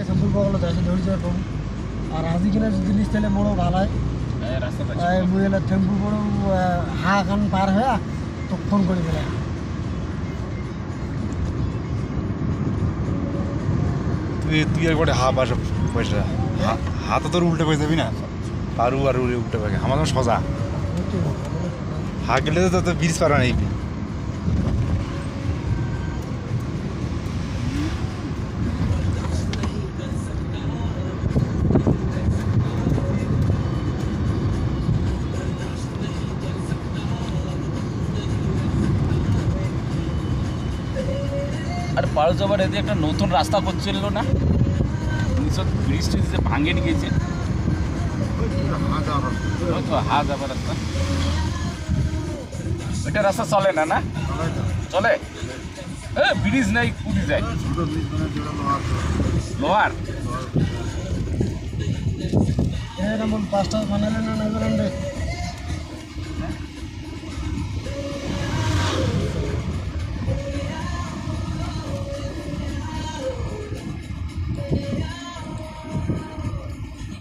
সম্পূর্ণ বগলে যাইছে ধরে যায় পাবো আর আজি কিনা জিনিস তাহলে মোড়ো ভালাই মুই এলা টেম্পু বড় হা কান পার হয়ে তো ফোন করে দিলাম তুই একবারে হা পাস পয়সা হাত তোর উল্টে পয়সা যাবি না আর উল্টে পাকে আমার সোজা হা গেলে তো ব্রিজ পারা নেই আর পাড় যাবার এতে একটা নতুন রাস্তা করছিল না উনিশশো ব্রিজটা যে ভাঙে নিয়ে গেছে হা যাবার রাস্তা ওইটা রাস্তা চলে না না চলে ব্রিজ নাই পুরি যায় লোহার এরকম পাঁচটা বানালে না নগরান রে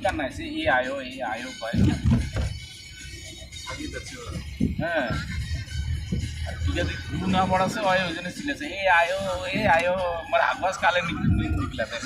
करना है ये आयो भाई हाँ যদি গুরু না পড়াছে হয় ওই জন্য ছিলেছে এ আয়ো আমার আব্বাস কালে নিকলা তাই